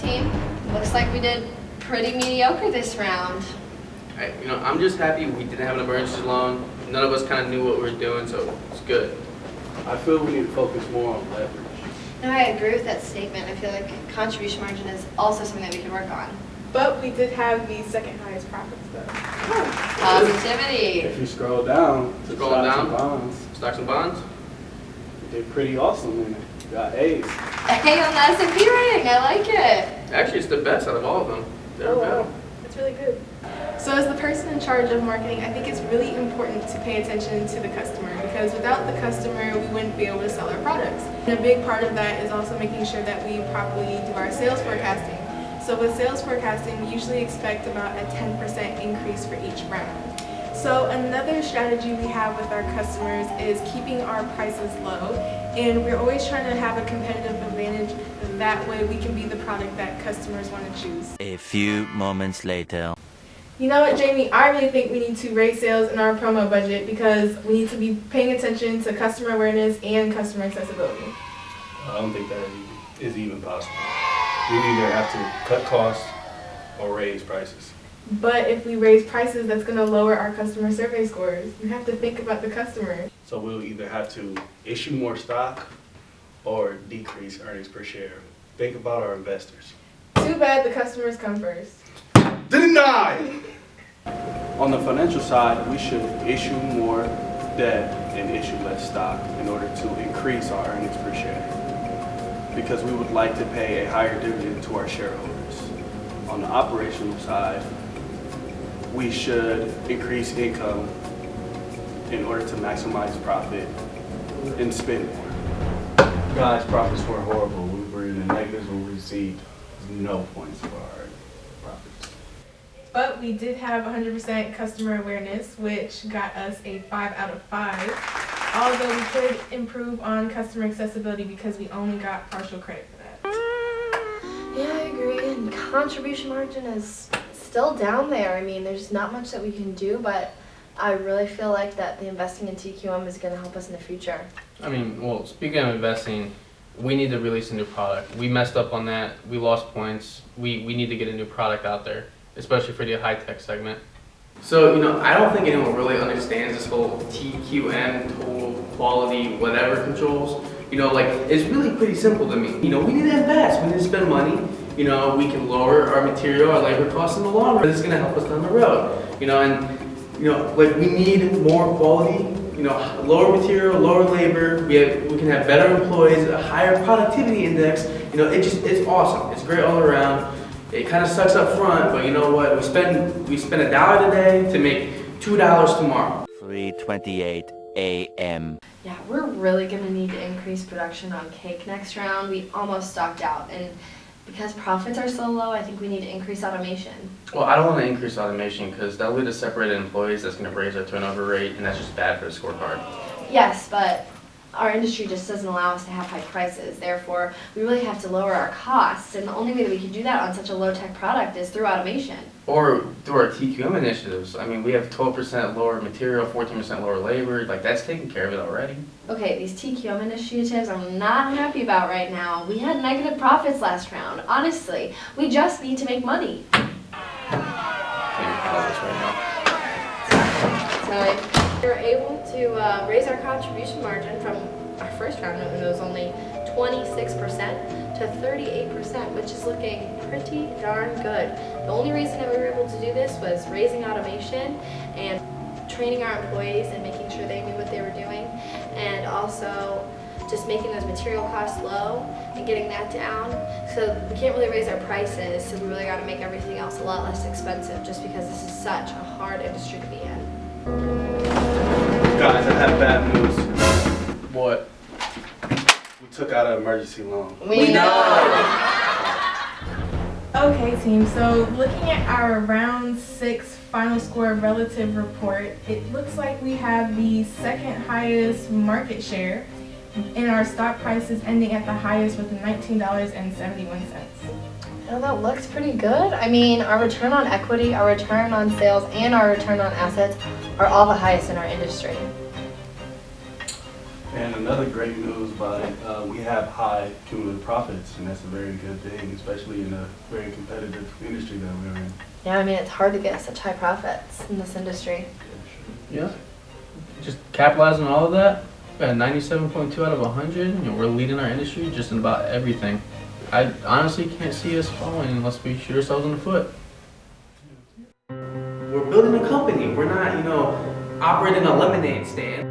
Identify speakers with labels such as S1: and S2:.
S1: team. Looks like we did pretty mediocre this round.
S2: I'm just happy we didn't have an emergency loan. None of us kind of knew what we were doing, so it's good.
S3: I feel we need to focus more on leverage.
S1: No, I agree with that statement. I feel like contribution margin is also something that we can work on.
S4: But we did have the second highest profits though.
S1: Positivity.
S3: If you scroll down to
S2: Stocks and bonds.
S3: we did pretty awesome in it. Got A's.
S1: Hey, on the S&P rating, I like it.
S2: Actually, it's the best out of all of them.
S4: Oh wow, that's really good. So as the person in charge of marketing, I think it's really important to pay attention to the customer because without the customer, we wouldn't be able to sell our products. And a big part of that is also making sure that we properly do our sales forecasting. So with sales forecasting, we usually expect about a 10% increase for each round. So another strategy we have with our customers is keeping our prices low, and we're always trying to have a competitive advantage. That way we can be the product that customers want to choose.
S5: A few moments later.
S4: You know what, Jamie? I really think we need to raise sales in our promo budget because we need to be paying attention to customer awareness and customer accessibility.
S3: I don't think that is even possible. We either have to cut costs or raise prices.
S4: But if we raise prices, that's going to lower our customer survey scores. You have to think about the customer.
S3: So we'll either have to issue more stock or decrease earnings per share. Think about our investors.
S4: Too bad the customers come first.
S3: Denied! On the financial side, we should issue more debt and issue less stock in order to increase our earnings per share. Because we would like to pay a higher dividend to our shareholders. On the operational side, we should increase income in order to maximize profit and spend more.
S6: Guys, profits were horrible. We were in the negatives and we received no points for our profits.
S4: But we did have 100% customer awareness, which got us a 5 out of 5. Although we could improve on customer accessibility because we only got partial credit for that.
S1: Yeah, I agree. And contribution margin is still down there. I mean, there's not much that we can do, but I really feel like that the investing in TQM is going to help us in the future.
S2: Speaking of investing, we need to release a new product. We messed up on that. We lost points. We need to get a new product out there, especially for the high-tech segment. So, I don't think anyone really understands this whole TQM, total quality, whatever controls. It's really pretty simple to me. We need to invest. We need to spend money. We can lower our material, our labor costs in the long run. This is going to help us down the road. We need more quality, lower material, lower labor. We can have better employees, a higher productivity index. It's awesome. It's great all around. It kind of sucks up front, but you know what? We spend $1 today to make $2 tomorrow.
S5: 3:28 a.m.
S1: Yeah, we're really going to need to increase production on cake next round. We almost stocked out, and because profits are so low, I think we need to increase automation.
S2: Well, I don't want to increase automation because that'll lead to separated employees. That's going to raise our turnover rate, and that's just bad for the scorecard.
S1: Yes, but our industry just doesn't allow us to have high prices. Therefore, we really have to lower our costs, and the only way that we can do that on such a low-tech product is through automation.
S2: Or through our TQM initiatives. We have 12% lower material, 14% lower labor. That's taking care of it already.
S1: Okay, these TQM initiatives I'm not happy about right now. We had negative profits last round. Honestly, we just need to make money.
S2: Can't handle this right now.
S1: So we were able to raise our contribution margin from our first round, when it was only 26% to 38%, which is looking pretty darn good. The only reason that we were able to do this was raising automation and training our employees and making sure they knew what they were doing, and also just making those material costs low and getting that down. So we can't really raise our prices, so we really got to make everything else a lot less expensive just because this is such a hard industry to be in.
S3: Guys, I have bad news.
S2: What?
S3: We took out an emergency loan.
S1: We know!
S4: Okay team, so looking at our round 6 final score relative report, it looks like we have the second highest market share, and our stock price is ending at the highest with $19.71.
S1: Well, that looks pretty good. Our return on equity, our return on sales, and our return on assets are all the highest in our industry.
S3: And And another great news about it, we have high cumulative profits, and that's a very good thing, especially in a very competitive industry that we're in.
S1: Yeah, I mean, it's hard to get such high profits in this industry.
S2: Yeah. Just capitalizing on all of that. We got 97.2 out of 100. You know, we're leading our industry just in about everything. I honestly can't see us falling unless we shoot ourselves in the foot.
S7: We're building a company. We're not, operating a lemonade stand.